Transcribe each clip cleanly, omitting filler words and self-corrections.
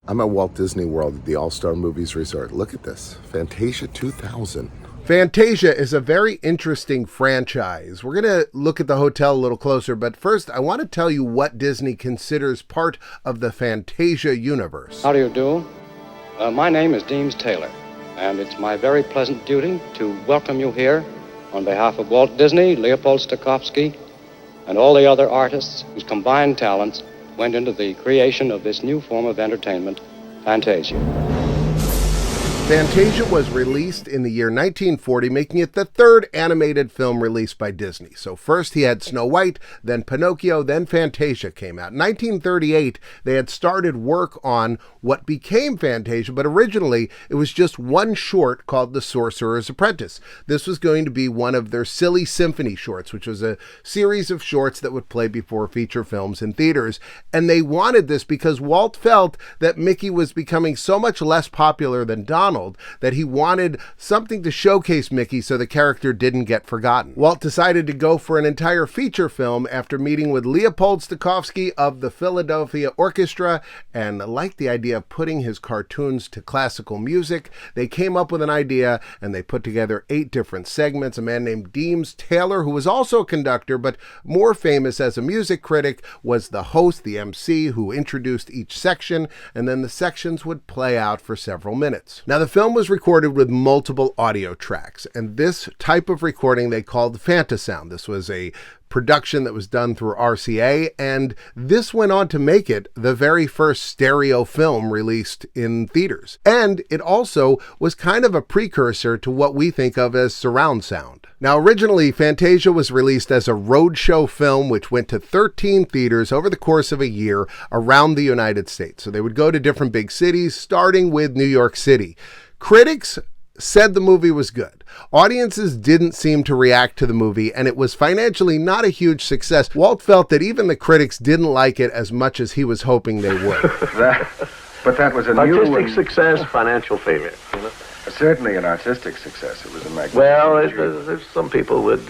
I'm at Walt Disney World at the All-Star Movies Resort. Look at this. Fantasia 2000. Fantasia is a very interesting franchise. We're going to look at the hotel a little closer, but first I want to tell you what Disney considers part of the Fantasia universe. How do you do? My name is Deems Taylor, and it's my very pleasant duty to welcome you here on behalf of Walt Disney, Leopold Stokowski, and all the other artists whose combined talents went into the creation of this new form of entertainment, Fantasia. Fantasia was released in the year 1940, making it the third animated film released by Disney. So first he had Snow White, then Pinocchio, then Fantasia came out. In 1938, they had started work on what became Fantasia, but originally it was just one short called The Sorcerer's Apprentice. This was going to be one of their Silly Symphony shorts, which was a series of shorts that would play before feature films in theaters. And they wanted this because Walt felt that Mickey was becoming so much less popular than Donald that he wanted something to showcase Mickey so the character didn't get forgotten. Walt decided to go for an entire feature film after meeting with Leopold Stokowski of the Philadelphia Orchestra and liked the idea of putting his cartoons to classical music. They came up with an idea and they put together 8 different segments. A man named Deems Taylor, who was also a conductor but more famous as a music critic, was the host, the MC, who introduced each section, and then the sections would play out for several minutes. Now, the film was recorded with multiple audio tracks, and this type of recording they called Fantasound. This was a production that was done through RCA, and this went on to make it the very first stereo film released in theaters. And it also was kind of a precursor to what we think of as surround sound. Now, originally, Fantasia was released as a roadshow film, which went to 13 theaters over the course of a year around the United States. So they would go to different big cities, starting with New York City. Critics said the movie was good. Audiences didn't seem to react to the movie, and it was financially not a huge success. Walt felt that even the critics didn't like it as much as he was hoping they would. But that was a artistic success, financial failure. You know? Certainly an artistic success. It was a magnificent. Well, there's some people would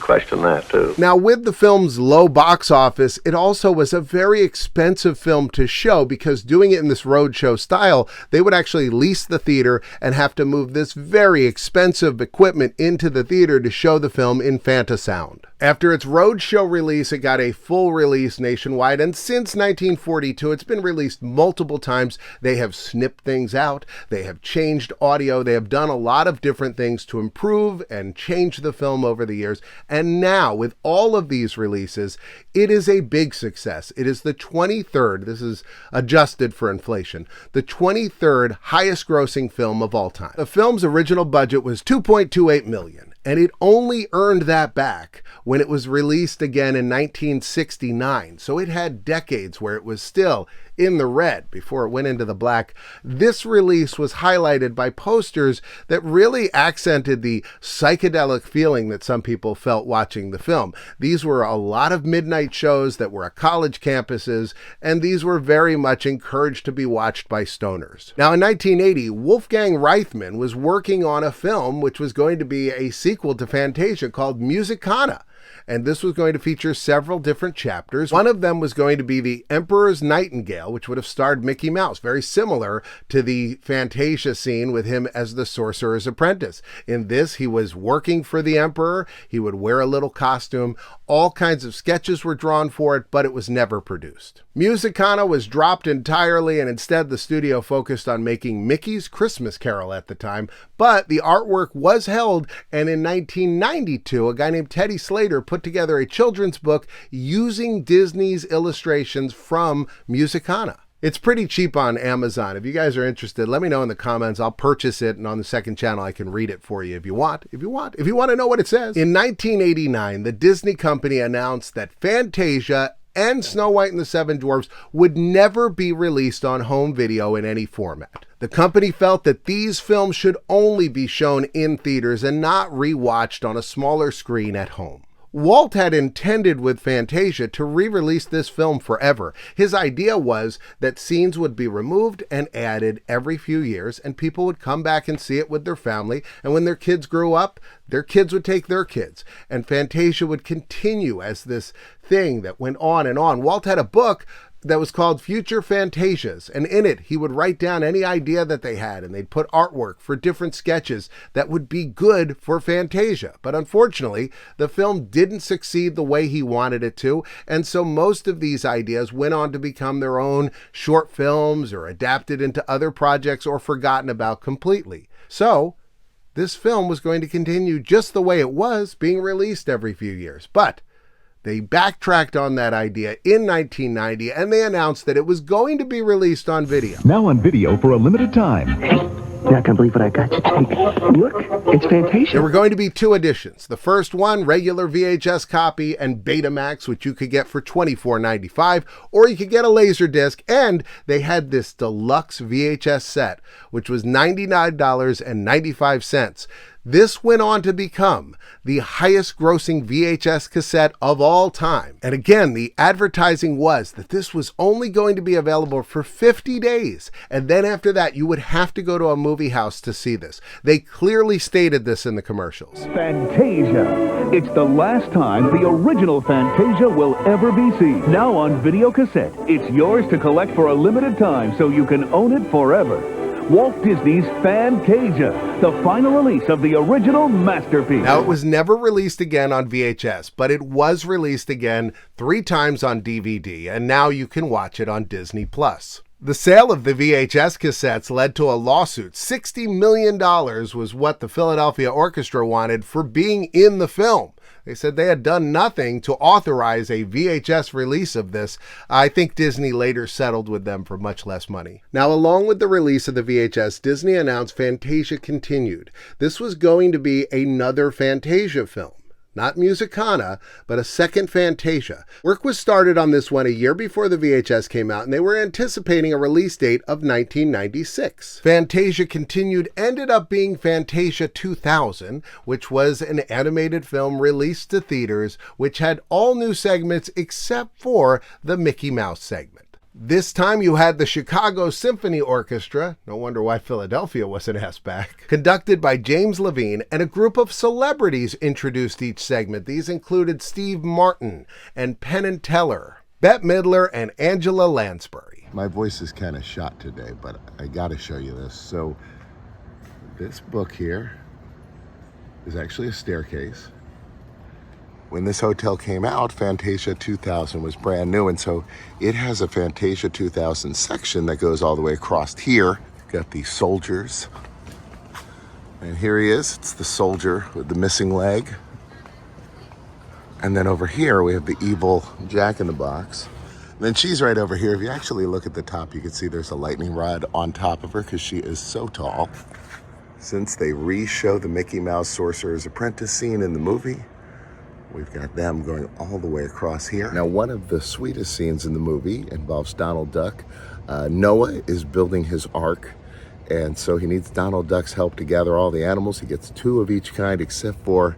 question that too. Now, with the film's low box office, it also was a very expensive film to show because doing it in this roadshow style, they would actually lease the theater and have to move this very expensive equipment into the theater to show the film in Fantasound. After its roadshow release, it got a full release nationwide, and since 1942, it's been released multiple times. They have snipped things out, they have changed audio, they have done a lot of different things to improve and change the film over the years, and now, with all of these releases, it is a big success. It is the 23rd, this is adjusted for inflation, the 23rd highest grossing film of all time. The film's original budget was $2.28 million. And it only earned that back when it was released again in 1969. So it had decades where it was still in the red before it went into the black. This release was highlighted by posters that really accented the psychedelic feeling that some people felt watching the film. These were a lot of midnight shows that were at college campuses, and these were very much encouraged to be watched by stoners. Now, in 1980, Wolfgang Reithman was working on a film which was going to be a sequel to Fantasia called Musicana. And this was going to feature several different chapters. One of them was going to be The Emperor's Nightingale, which would have starred Mickey Mouse, very similar to the Fantasia scene with him as the Sorcerer's Apprentice. In this, he was working for the Emperor. He would wear a little costume. All kinds of sketches were drawn for it, but it was never produced. Musicana was dropped entirely, and instead the studio focused on making Mickey's Christmas Carol at the time. But the artwork was held, and in 1992, a guy named Teddy Slater put together a children's book using Disney's illustrations from Musicana. It's pretty cheap on Amazon. If you guys are interested, let me know in the comments. I'll purchase it, and on the second channel, I can read it for you if you want to know what it says. In 1989, the Disney company announced that Fantasia and Snow White and the Seven Dwarfs would never be released on home video in any format. The company felt that these films should only be shown in theaters and not rewatched on a smaller screen at home. Walt had intended with Fantasia to re-release this film forever. His idea was that scenes would be removed and added every few years, and people would come back and see it with their family, and when their kids grew up, their kids would take their kids, and Fantasia would continue as this thing that went on and on. Walt had a book that was called Future Fantasias, and in it he would write down any idea that they had, and they'd put artwork for different sketches that would be good for Fantasia. But unfortunately, the film didn't succeed the way he wanted it to, and so most of these ideas went on to become their own short films or adapted into other projects or forgotten about completely. So this film was going to continue just the way it was, being released every few years. But they backtracked on that idea in 1990, and they announced that it was going to be released on video. Now on video for a limited time. You're not gonna believe what I got you. Hey, look, it's Fantasia. There were going to be two editions. The first one, regular VHS copy, and Betamax, which you could get for $24.95, or you could get a Laserdisc, and they had this deluxe VHS set, which was $99.95. This went on to become the highest grossing VHS cassette of all time. And again, the advertising was that this was only going to be available for 50 days. And then after that, you would have to go to a movie house to see this. They clearly stated this in the commercials. Fantasia. It's the last time the original Fantasia will ever be seen. Now on video cassette. It's yours to collect for a limited time so you can own it forever. Walt Disney's Fantasia, the final release of the original masterpiece. Now, it was never released again on VHS, but it was released again 3 times on DVD, and now you can watch it on Disney+. The sale of the VHS cassettes led to a lawsuit. $60 million was what the Philadelphia Orchestra wanted for being in the film. They said they had done nothing to authorize a VHS release of this. I think Disney later settled with them for much less money. Now, along with the release of the VHS, Disney announced Fantasia Continued. This was going to be another Fantasia film. Not Musicana, but a second Fantasia. Work was started on this one a year before the VHS came out, and they were anticipating a release date of 1996. Fantasia Continued ended up being Fantasia 2000, which was an animated film released to theaters, which had all new segments except for the Mickey Mouse segment. This time you had the Chicago Symphony Orchestra, no wonder why Philadelphia wasn't asked back, conducted by James Levine, and a group of celebrities introduced each segment. These included Steve Martin and Penn and Teller, Bette Midler, and Angela Lansbury. My voice is kind of shot today, but I got to show you this. So this book here is actually a staircase. When this hotel came out, Fantasia 2000 was brand new, and so it has a Fantasia 2000 section that goes all the way across here. Got these soldiers, and here he is. It's the soldier with the missing leg. And then over here we have the evil Jack-in-the-Box. And then she's right over here. If you actually look at the top, you can see there's a lightning rod on top of her because she is so tall. Since they re-show the Mickey Mouse Sorcerer's Apprentice scene in the movie, we've got them going all the way across here. Now, one of the sweetest scenes in the movie involves Donald Duck. Noah is building his ark, and so he needs Donald Duck's help to gather all the animals. He gets 2 of each kind, except for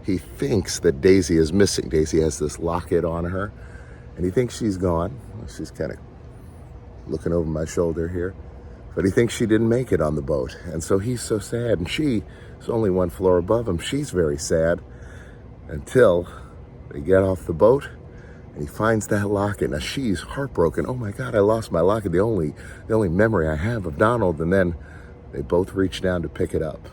he thinks that Daisy is missing. Daisy has this locket on her, and he thinks she's gone. She's kind of looking over my shoulder here, but he thinks she didn't make it on the boat, and so he's so sad, and she is only 1 floor above him. She's very sad. Until they get off the boat and he finds that locket. Now she's heartbroken. Oh my God, I lost my locket, the only memory I have of Donald. And then they both reach down to pick it up.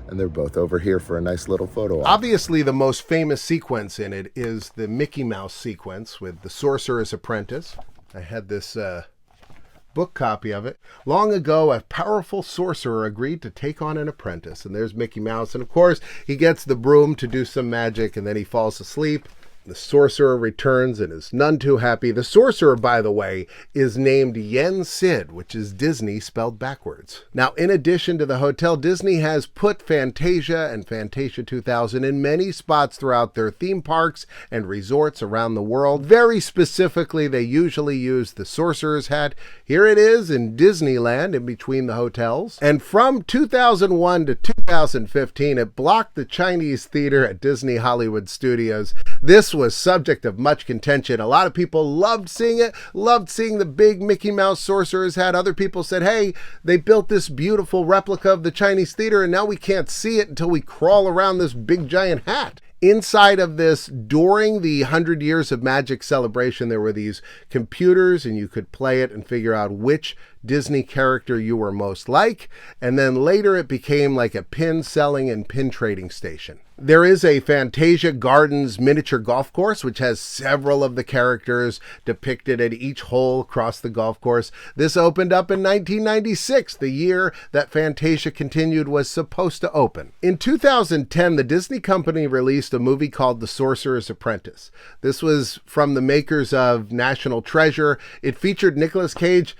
And they're both over here for a nice little photo op. Obviously, the most famous sequence in it is the Mickey Mouse sequence with the Sorcerer's Apprentice. I had this book copy of it. Long ago, a powerful sorcerer agreed to take on an apprentice. And there's Mickey Mouse. And of course, he gets the broom to do some magic, and then he falls asleep. The sorcerer returns and is none too happy. The sorcerer, by the way, is named Yen Sid, which is Disney spelled backwards. Now, in addition to the hotel, Disney has put Fantasia and Fantasia 2000 in many spots throughout their theme parks and resorts around the world. Very specifically, they usually use the sorcerer's hat. Here it is in Disneyland in between the hotels. And from 2001 to 2015, it blocked the Chinese theater at Disney Hollywood Studios. This was subject of much contention. A lot of people loved seeing it, loved seeing the big Mickey Mouse sorcerer's hat. Other people said, hey, they built this beautiful replica of the Chinese theater and now we can't see it until we crawl around this big giant hat. Inside of this, during the 100 Years of Magic celebration, there were these computers, and you could play it and figure out which Disney character you were most like. And then later it became like a pin selling and pin trading station. There is a Fantasia Gardens miniature golf course, which has several of the characters depicted at each hole across the golf course. This opened up in 1996, the year that Fantasia Continued was supposed to open. In 2010, the Disney company released a movie called The Sorcerer's Apprentice. This was from the makers of National Treasure. It featured Nicolas Cage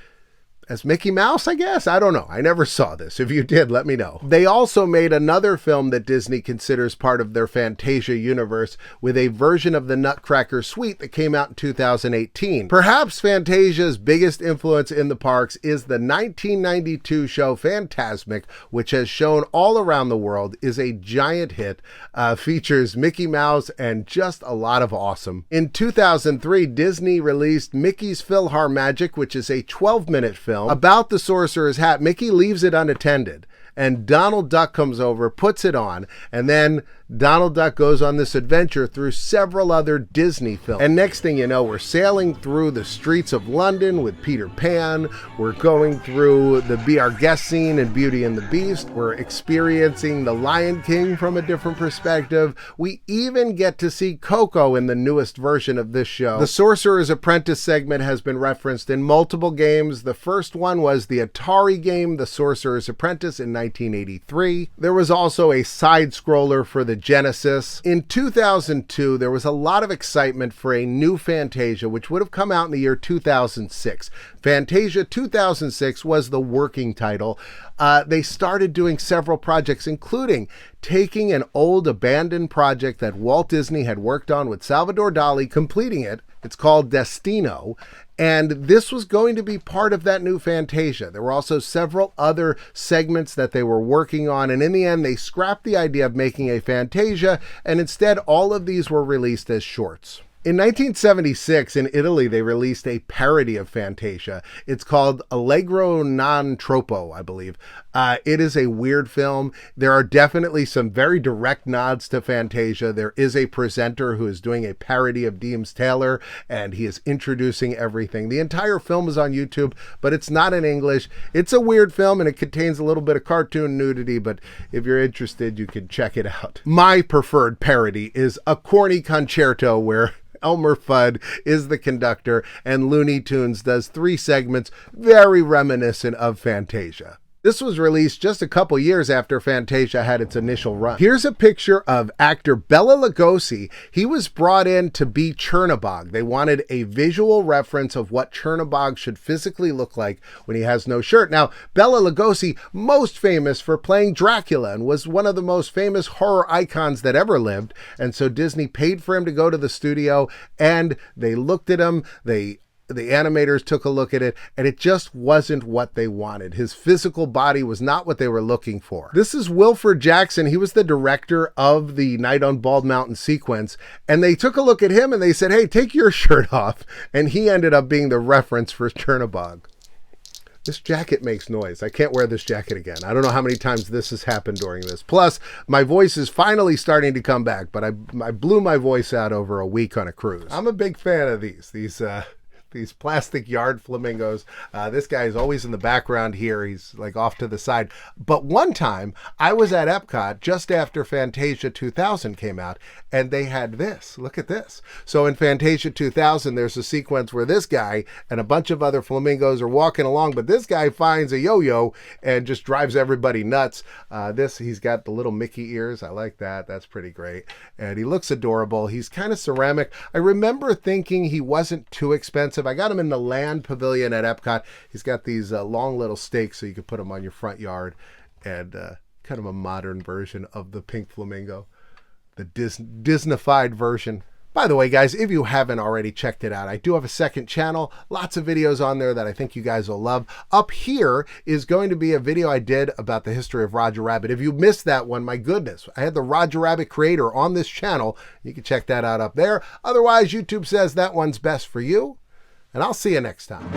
as Mickey Mouse, I guess? I don't know. I never saw this. If you did, let me know. They also made another film that Disney considers part of their Fantasia universe with a version of the Nutcracker Suite that came out in 2018. Perhaps Fantasia's biggest influence in the parks is the 1992 show Fantasmic, which has shown all around the world, is a giant hit, features Mickey Mouse and just a lot of awesome. In 2003, Disney released Mickey's PhilharMagic, which is a 12-minute film about the Sorcerer's Hat. Mickey leaves it unattended, and Donald Duck comes over, puts it on, and then Donald Duck goes on this adventure through several other Disney films. And next thing you know, we're sailing through the streets of London with Peter Pan. We're going through the Be Our Guest scene in Beauty and the Beast. We're experiencing the Lion King from a different perspective. We even get to see Coco in the newest version of this show. The Sorcerer's Apprentice segment has been referenced in multiple games. The first one was the Atari game, The Sorcerer's Apprentice, in 1983. There was also a side-scroller for the Genesis. In 2002, there was a lot of excitement for a new Fantasia, which would have come out in the year 2006. Fantasia 2006 was the working title. They started doing several projects, including taking an old abandoned project that Walt Disney had worked on with Salvador Dali, completing it. It's called Destino, and this was going to be part of that new Fantasia. There were also several other segments that they were working on, and in the end, they scrapped the idea of making a Fantasia, and instead, all of these were released as shorts. In 1976, in Italy, they released a parody of Fantasia. It's called Allegro non troppo, I believe. It is a weird film. There are definitely some very direct nods to Fantasia. There is a presenter who is doing a parody of Deems Taylor, and he is introducing everything. The entire film is on YouTube, but it's not in English. It's a weird film, and it contains a little bit of cartoon nudity, but if you're interested, you can check it out. My preferred parody is A Corny Concerto, where Elmer Fudd is the conductor, and Looney Tunes does 3 segments very reminiscent of Fantasia. This was released just a couple years after Fantasia had its initial run. Here's a picture of actor Bela Lugosi. He was brought in to be Chernabog. They wanted a visual reference of what Chernabog should physically look like when he has no shirt. Now, Bela Lugosi, most famous for playing Dracula, and was one of the most famous horror icons that ever lived. And so Disney paid for him to go to the studio, and they looked at him. The animators took a look at it, and it just wasn't what they wanted. His physical body was not what they were looking for. This is Wilford Jackson. He was the director of the Night on Bald Mountain sequence, and they took a look at him and they said, hey, take your shirt off. And he ended up being the reference for Chernabog. This jacket makes noise. I can't wear this jacket again. I don't know how many times this has happened during this. Plus, my voice is finally starting to come back, but I blew my voice out over a week on a cruise. I'm a big fan of these plastic yard flamingos. This guy is always in the background here. He's like off to the side. But one time I was at Epcot just after Fantasia 2000 came out, and they had this. Look at this. So in Fantasia 2000, there's a sequence where this guy and a bunch of other flamingos are walking along, but this guy finds a yo-yo and just drives everybody nuts. He's got the little Mickey ears. I like that. That's pretty great. And he looks adorable. He's kind of ceramic. I remember thinking he wasn't too expensive. I got him in the Land Pavilion at Epcot. He's got these long little stakes so you can put them on your front yard, and kind of a modern version of the pink flamingo, the Disneyfied version. By the way, guys, if you haven't already checked it out, I do have a second channel. Lots of videos on there that I think you guys will love. Up here is going to be a video I did about the history of Roger Rabbit. If you missed that one, my goodness, I had the Roger Rabbit creator on this channel. You can check that out up there. Otherwise, YouTube says that one's best for you. And I'll see you next time.